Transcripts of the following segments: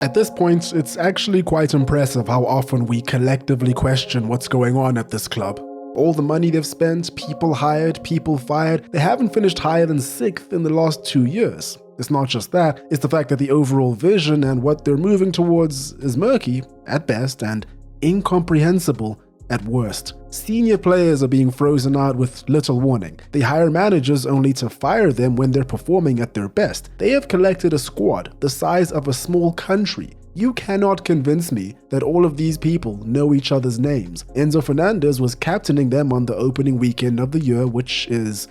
At this point, it's actually quite impressive how often we collectively question what's going on at this club. All the money they've spent, people hired, people fired, they haven't finished higher than 6th in the last 2 years. It's not just that, it's the fact that the overall vision and what they're moving towards is murky at best and incomprehensible at worst. Senior players are being frozen out with little warning. They hire managers only to fire them when they're performing at their best. They have collected a squad the size of a small country. You cannot convince me that all of these people know each other's names. Enzo Fernandez was captaining them on the opening weekend of the year, which is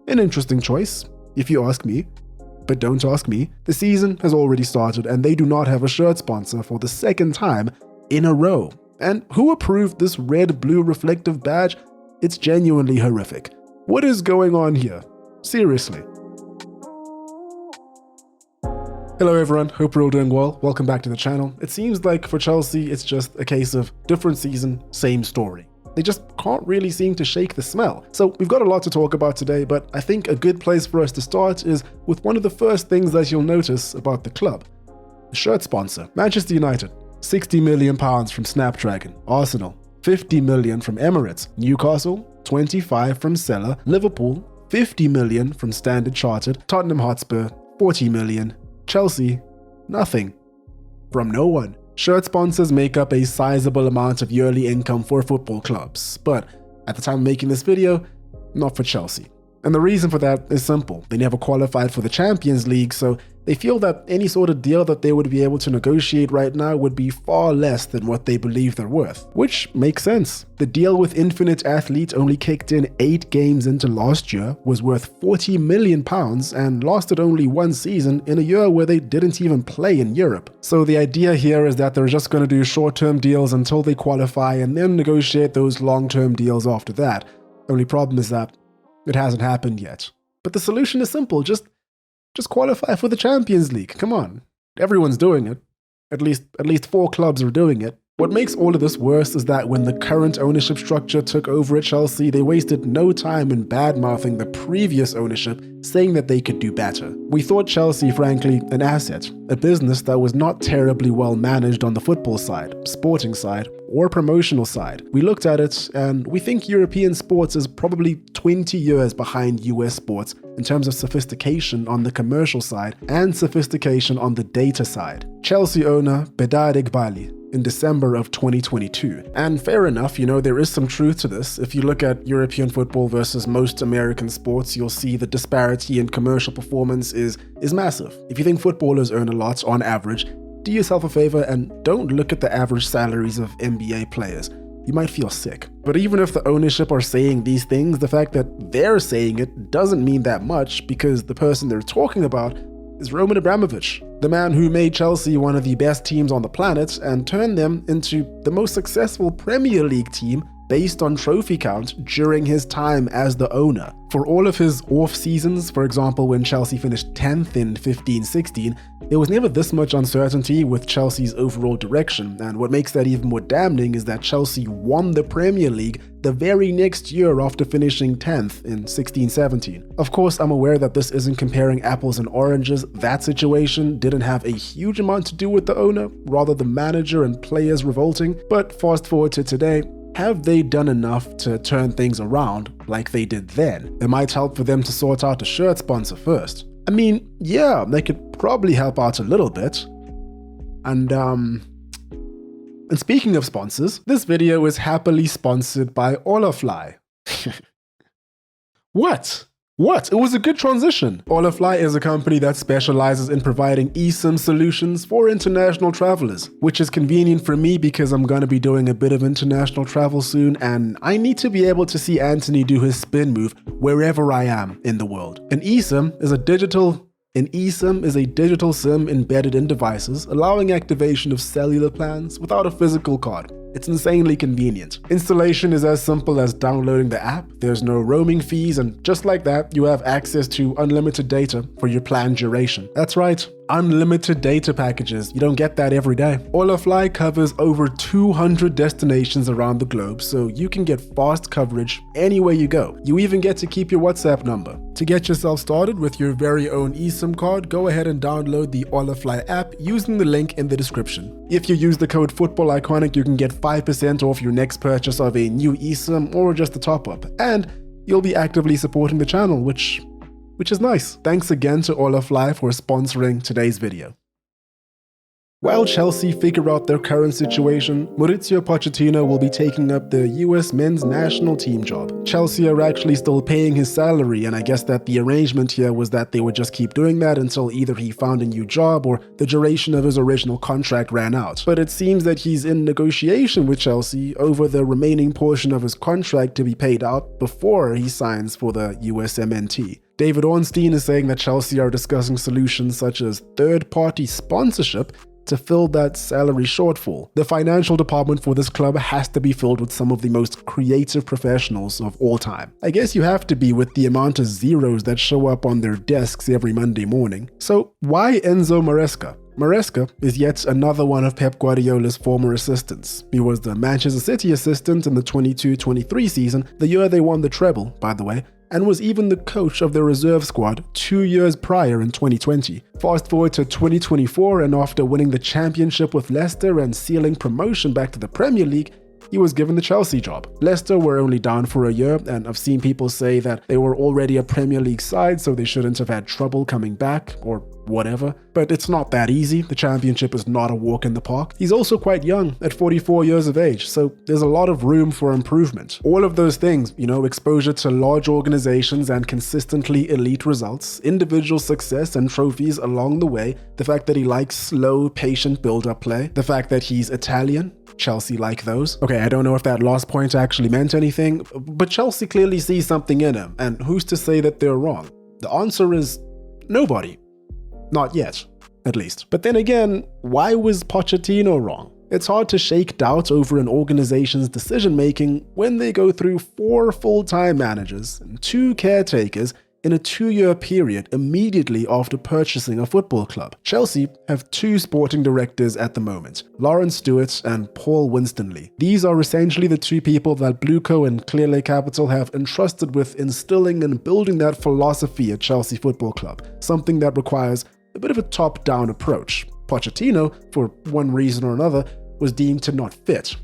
an interesting choice, if you ask me. But don't ask me. The season has already started and they do not have a shirt sponsor for the second time in a row. And who approved this red-blue reflective badge? It's genuinely horrific. What is going on here? Seriously. Hello everyone, hope you're all doing well. Welcome back to the channel. It seems like for Chelsea, it's just a case of different season, same story. They just can't really seem to shake the smell. So we've got a lot to talk about today, but I think a good place for us to start is with one of the first things that you'll notice about the club. The shirt sponsor, Manchester United. £60 million from Snapdragon. Arsenal, 50 million from Emirates. Newcastle, 25 from Seller. Liverpool, 50 million from Standard Chartered. Tottenham Hotspur, 40 million. Chelsea, nothing. From no one. Shirt sponsors make up a sizable amount of yearly income for football clubs, but at the time of making this video, not for Chelsea. And the reason for that is simple. They never qualified for the Champions League, so they feel that any sort of deal that they would be able to negotiate right now would be far less than what they believe they're worth. Which makes sense. The deal with Infinite Athlete only kicked in 8 games into last year, was worth £40 million and lasted only 1 season in a year where they didn't even play in Europe. So the idea here is that they're just going to do short-term deals until they qualify and then negotiate those long-term deals after that. Only problem is that it hasn't happened yet. But the solution is simple, just qualify for the Champions League. Come on. Everyone's doing it. At least 4 clubs are doing it. What makes all of this worse is that when the current ownership structure took over at Chelsea, they wasted no time in bad-mouthing the previous ownership, saying that they could do better. We thought Chelsea, frankly, an asset, a business that was not terribly well managed on the football side, sporting side, or promotional side. We looked at it and we think European sports is probably 20 years behind US sports in terms of sophistication on the commercial side and sophistication on the data side. Chelsea owner Bedard Iqbali in December of 2022. And fair enough, there is some truth to this. If you look at European football versus most American sports, you'll see the disparity in commercial performance is massive. If you think footballers earn a lot on average, do yourself a favor and don't look at the average salaries of NBA players. You might feel sick. But even if the ownership are saying these things, the fact that they're saying it doesn't mean that much because the person they're talking about is Roman Abramovich, the man who made Chelsea one of the best teams on the planet and turned them into the most successful Premier League team based on trophy count during his time as the owner. For all of his off seasons, for example when Chelsea finished 10th in 15-16, there was never this much uncertainty with Chelsea's overall direction, and what makes that even more damning is that Chelsea won the Premier League the very next year after finishing 10th in 16-17. Of course, I'm aware that this isn't comparing apples and oranges. That situation didn't have a huge amount to do with the owner, rather the manager and players revolting, but fast forward to today, have they done enough to turn things around like they did then? It might help for them to sort out a shirt sponsor first. I mean, yeah, they could probably help out a little bit. And speaking of sponsors, this video is happily sponsored by Holafly. What? It was a good transition. Holafly is a company that specializes in providing eSIM solutions for international travelers, which is convenient for me because I'm going to be doing a bit of international travel soon and I need to be able to see Anthony do his spin move wherever I am in the world. An eSIM is a digital SIM embedded in devices, allowing activation of cellular plans without a physical card. It's insanely convenient. Installation is as simple as downloading the app, there's no roaming fees, and just like that, you have access to unlimited data for your planned duration. That's right, unlimited data packages. You don't get that every day. Holafly covers over 200 destinations around the globe, so you can get fast coverage anywhere you go. You even get to keep your WhatsApp number. To get yourself started with your very own eSIM card, go ahead and download the Holafly app using the link in the description. If you use the code FOOTBALLICONIC, you can get 5% off your next purchase of a new eSIM or just a top-up, and you'll be actively supporting the channel, which is nice. Thanks again to Holafly for sponsoring today's video. While Chelsea figure out their current situation, Mauricio Pochettino will be taking up the US men's national team job. Chelsea are actually still paying his salary, and I guess that the arrangement here was that they would just keep doing that until either he found a new job or the duration of his original contract ran out. But it seems that he's in negotiation with Chelsea over the remaining portion of his contract to be paid out before he signs for the USMNT. David Ornstein is saying that Chelsea are discussing solutions such as third-party sponsorship to fill that salary shortfall. The financial department for this club has to be filled with some of the most creative professionals of all time. I guess you have to be with the amount of zeros that show up on their desks every Monday morning. So why Enzo Maresca? Maresca is yet another one of Pep Guardiola's former assistants. He was the Manchester City assistant in the 22-23 season, the year they won the treble, by the way, and was even the coach of the reserve squad 2 years prior in 2020. Fast forward to 2024, and after winning the championship with Leicester and sealing promotion back to the Premier League, he was given the Chelsea job. Leicester were only down for a year, and I've seen people say that they were already a Premier League side, so they shouldn't have had trouble coming back, or whatever. But it's not that easy. The championship is not a walk in the park. He's also quite young, at 44 years of age, so there's a lot of room for improvement. All of those things, exposure to large organizations and consistently elite results, individual success and trophies along the way, the fact that he likes slow, patient build-up play, the fact that he's Italian, Chelsea like those. Okay, I don't know if that last point actually meant anything, but Chelsea clearly sees something in him, and who's to say that they're wrong? The answer is nobody. Not yet, at least. But then again, why was Pochettino wrong? It's hard to shake doubt over an organization's decision-making when they go through 4 full-time managers and 2 caretakers in a 2-year period immediately after purchasing a football club. Chelsea have 2 sporting directors at the moment, Lawrence Stewart and Paul Winstanley. These are essentially the 2 people that Blueco and Clearlake Capital have entrusted with instilling and building that philosophy at Chelsea Football Club, something that requires a bit of a top-down approach. Pochettino, for one reason or another, was deemed to not fit,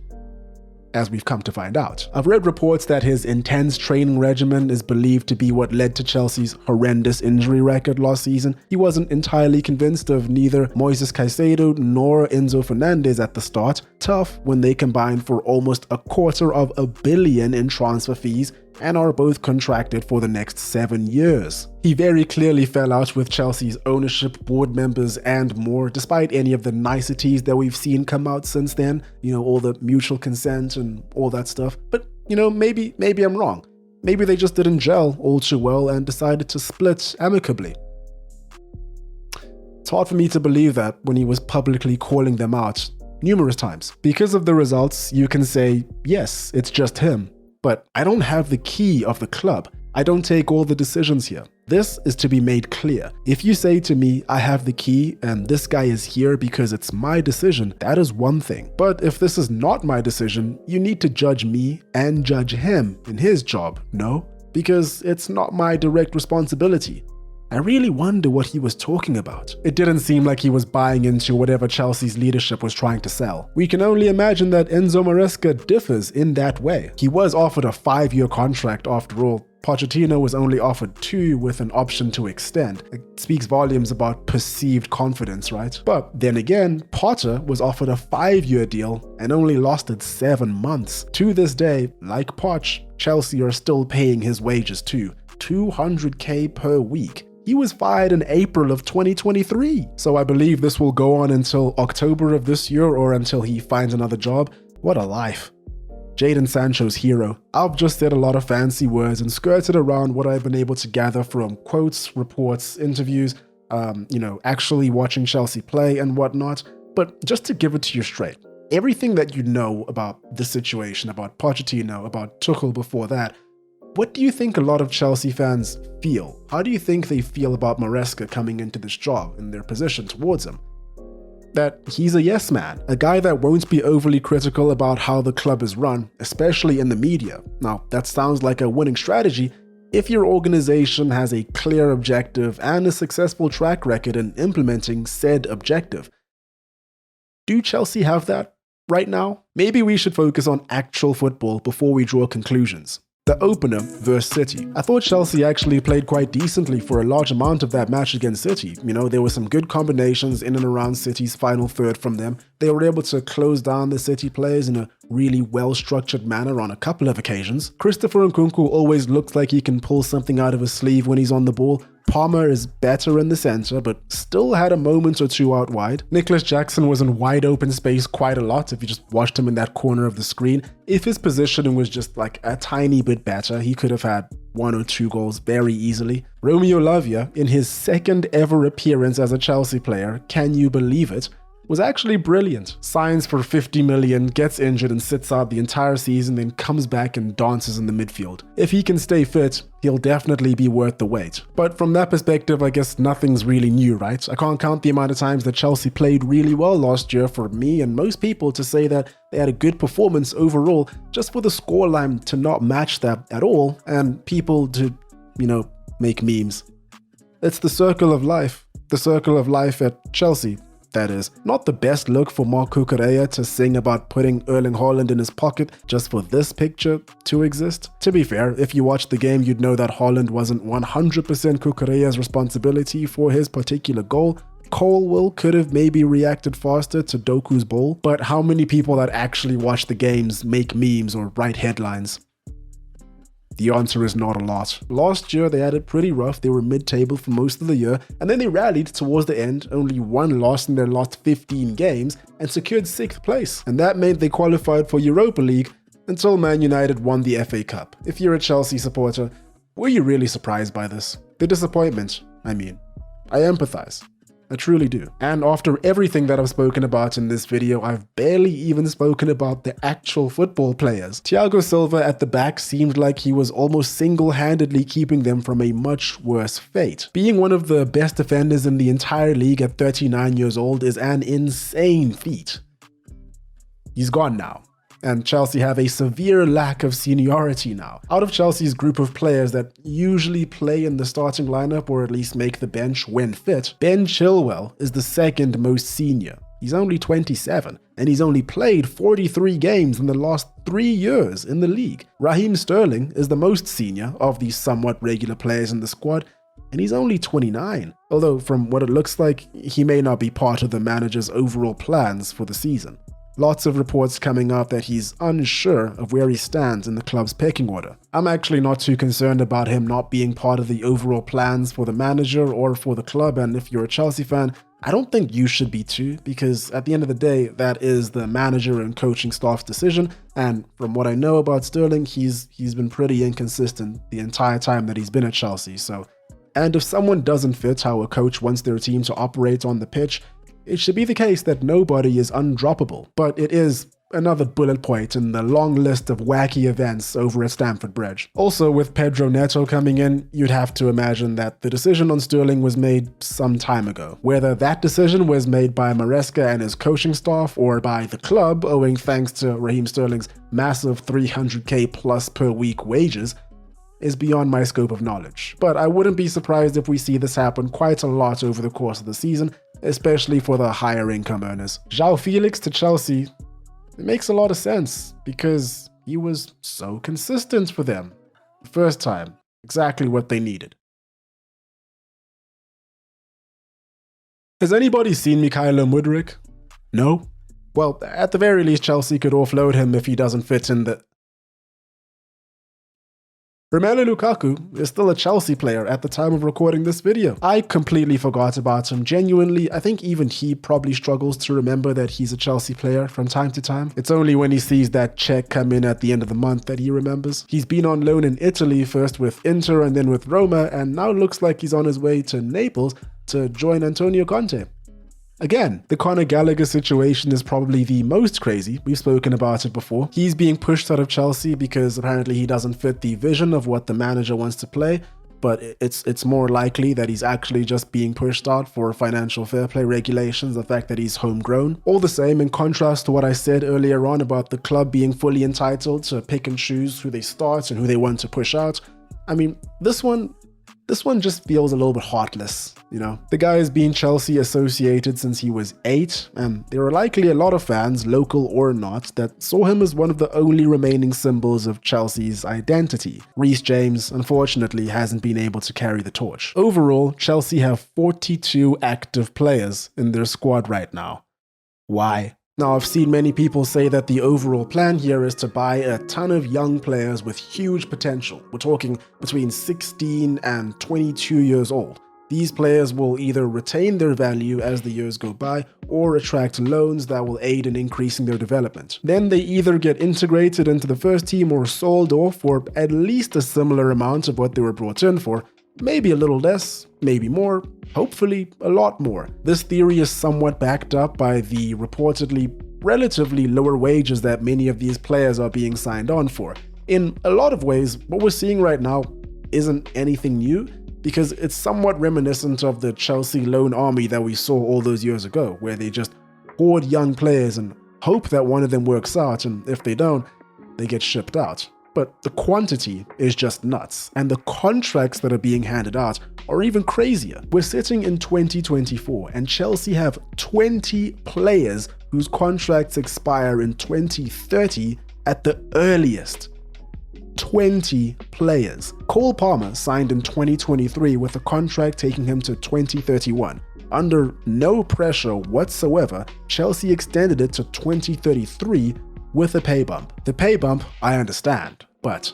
as we've come to find out. I've read reports that his intense training regimen is believed to be what led to Chelsea's horrendous injury record last season. He wasn't entirely convinced of neither Moises Caicedo nor Enzo Fernandez at the start. Tough when they combined for almost $250 million in transfer fees and are both contracted for the next 7 years. He very clearly fell out with Chelsea's ownership, board members, and more, despite any of the niceties that we've seen come out since then, all the mutual consent and all that stuff. But, maybe I'm wrong. Maybe they just didn't gel all too well and decided to split amicably. It's hard for me to believe that when he was publicly calling them out numerous times. Because of the results, you can say, yes, it's just him. But I don't have the key of the club. I don't take all the decisions here. This is to be made clear. If you say to me, I have the key and this guy is here because it's my decision, that is one thing. But if this is not my decision, you need to judge me and judge him in his job, no? Because it's not my direct responsibility. I really wonder what he was talking about. It didn't seem like he was buying into whatever Chelsea's leadership was trying to sell. We can only imagine that Enzo Maresca differs in that way. He was offered a 5-year contract after all. Pochettino was only offered 2 with an option to extend. It speaks volumes about perceived confidence, right? But then again, Potter was offered a 5-year deal and only lasted 7 months. To this day, like Poch, Chelsea are still paying his wages too, $200K per week. He was fired in April of 2023, so I believe this will go on until October of this year or until he finds another job. What a life. Jadon Sancho's hero. I've just said a lot of fancy words and skirted around what I've been able to gather from quotes, reports, interviews, actually watching Chelsea play and whatnot. But just to give it to you straight, everything that you know about the situation, about Pochettino, about Tuchel before that, What do you think a lot of Chelsea fans feel? How do you think they feel about Maresca coming into this job and their position towards him? That he's a yes man, a guy that won't be overly critical about how the club is run, especially in the media. Now, that sounds like a winning strategy if your organization has a clear objective and a successful track record in implementing said objective. Do Chelsea have that right now? Maybe we should focus on actual football before we draw conclusions. The opener versus City. I thought Chelsea actually played quite decently for a large amount of that match against City. You know, there were some good combinations in and around City's final third from them. They were able to close down the City players in a really well-structured manner on a couple of occasions. Christopher Nkunku always looks like he can pull something out of his sleeve when he's on the ball. Palmer is better in the center, but still had a moment or two out wide. Nicholas Jackson was in wide open space quite a lot if you just watched him in that corner of the screen. If his positioning was just like a tiny bit better, he could have had 1 or 2 goals very easily. Romeo Lavia, in his second ever appearance as a Chelsea player, can you believe it, was actually brilliant. Signs for 50 million, gets injured and sits out the entire season, then comes back and dances in the midfield. If he can stay fit, he'll definitely be worth the wait. But from that perspective, I guess nothing's really new, right? I can't count the amount of times that Chelsea played really well last year for me and most people to say that they had a good performance overall, just for the scoreline to not match that at all, and people to, make memes. It's the circle of life. The circle of life at Chelsea. That is. Not the best look for Marc Cucurella to sing about putting Erling Haaland in his pocket just for this picture to exist. To be fair, if you watched the game, you'd know that Haaland wasn't 100% Cucurella's responsibility for his particular goal. Colwill could have maybe reacted faster to Doku's ball, but how many people that actually watch the games make memes or write headlines? The answer is not a lot. Last year they had it pretty rough. They were mid-table for most of the year, and then they rallied towards the end, only 1 loss in their last 15 games, and secured 6th place. And that meant they qualified for Europa League until Man United won the FA Cup. If you're a Chelsea supporter, were you really surprised by this? The disappointment, I mean. I empathize. I truly do. And after everything that I've spoken about in this video, I've barely even spoken about the actual football players. Thiago Silva at the back seemed like he was almost single-handedly keeping them from a much worse fate. Being one of the best defenders in the entire league at 39 years old is an insane feat. He's gone now. And Chelsea have a severe lack of seniority now. Out of Chelsea's group of players that usually play in the starting lineup or at least make the bench when fit, Ben Chilwell is the second most senior. He's only 27, and he's only played 43 games in the last 3 years in the league. Raheem Sterling is the most senior of these somewhat regular players in the squad, and he's only 29. Although from what it looks like, he may not be part of the manager's overall plans for the season. Lots of reports coming out that he's unsure of where he stands in the club's pecking order. I'm actually not too concerned about him not being part of the overall plans for the manager or for the club, and if you're a Chelsea fan, I don't think you should be too, because at the end of the day, that is the manager and coaching staff's decision, and from what I know about Sterling, he's been pretty inconsistent the entire time that he's been at Chelsea, so. And if someone doesn't fit how a coach wants their team to operate on the pitch, it should be the case that nobody is undroppable, but it is another bullet point in the long list of wacky events over at Stamford Bridge. Also, with Pedro Neto coming in, you'd have to imagine that the decision on Sterling was made some time ago. Whether that decision was made by Maresca and his coaching staff or by the club, owing thanks to Raheem Sterling's massive 300k plus per week wages, is beyond my scope of knowledge. But I wouldn't be surprised if we see this happen quite a lot over the course of the season, especially for the higher income earners. João Felix to Chelsea, it makes a lot of sense because he was so consistent for them. The first time, exactly what they needed. Has anybody seen Mykhailo Mudryk? No? Well, at the very least, Chelsea could offload him if he doesn't fit in the... Romelu Lukaku is still a Chelsea player at the time of recording this video. I completely forgot about him. Genuinely, I think even he probably struggles to remember that he's a Chelsea player from time to time. It's only when he sees that check come in at the end of the month that he remembers. He's been on loan in Italy, first with Inter and then with Roma, and now looks like he's on his way to Naples to join Antonio Conte. Again, the Conor Gallagher situation is probably the most crazy. We've spoken about it before. He's being pushed out of Chelsea because apparently he doesn't fit the vision of what the manager wants to play, but it's more likely that he's actually just being pushed out for financial fair play regulations, the fact that he's homegrown. All the same, in contrast to what I said earlier on about the club being fully entitled to pick and choose who they start and who they want to push out, I mean, this one just feels a little bit heartless, you know? The guy has been Chelsea associated since he was 8, and there are likely a lot of fans, local or not, that saw him as one of the only remaining symbols of Chelsea's identity. Reece James, unfortunately, hasn't been able to carry the torch. Overall, Chelsea have 42 active players in their squad right now. Why? Now, I've seen many people say that the overall plan here is to buy a ton of young players with huge potential. We're talking between 16 and 22 years old. These players will either retain their value as the years go by or attract loans that will aid in increasing their development. Then they either get integrated into the first team or sold off for at least a similar amount of what they were brought in for. Maybe a little less, maybe more, hopefully a lot more. This theory is somewhat backed up by the reportedly relatively lower wages that many of these players are being signed on for. In a lot of ways, what we're seeing right now isn't anything new, because it's somewhat reminiscent of the Chelsea loan army that we saw all those years ago, where they just hoard young players and hope that one of them works out, and if they don't, they get shipped out. But the quantity is just nuts, and the contracts that are being handed out are even crazier. We're sitting in 2024, and Chelsea have 20 players whose contracts expire in 2030 at the earliest. 20 players. Cole Palmer signed in 2023 with a contract taking him to 2031. Under no pressure whatsoever, Chelsea extended it to 2033 with a pay bump. The pay bump, I understand, but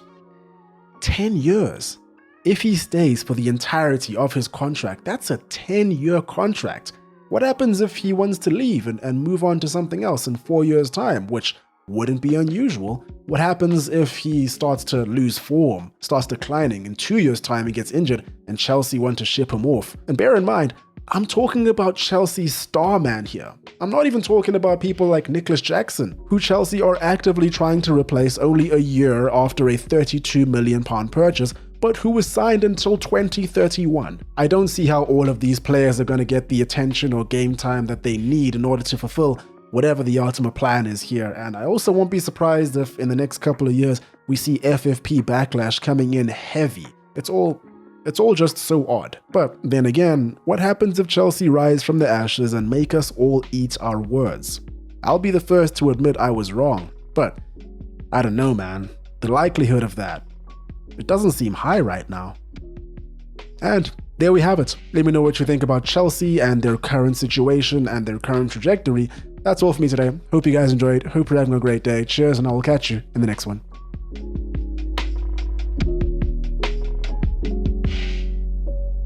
10 years. If he stays for the entirety of his contract, that's a 10-year contract. What happens if he wants to leave and move on to something else in 4 years' time, which wouldn't be unusual? What happens if he starts to lose form, starts declining, in 2 years' time he gets injured and Chelsea want to ship him off? And bear in mind, I'm talking about Chelsea's star man here. I'm not even talking about people like Nicholas Jackson, who Chelsea are actively trying to replace only a year after a £32 million purchase, but who was signed until 2031. I don't see how all of these players are going to get the attention or game time that they need in order to fulfill whatever the ultimate plan is here, and I also won't be surprised if in the next couple of years we see FFP backlash coming in heavy. It's all just so odd. But then again, what happens if Chelsea rise from the ashes and make us all eat our words? I'll be the first to admit I was wrong, but I don't know, man. The likelihood of that, it doesn't seem high right now. And there we have it. Let me know what you think about Chelsea and their current situation and their current trajectory. That's all for me today. Hope you guys enjoyed. Hope you're having a great day. Cheers, and I will catch you in the next one.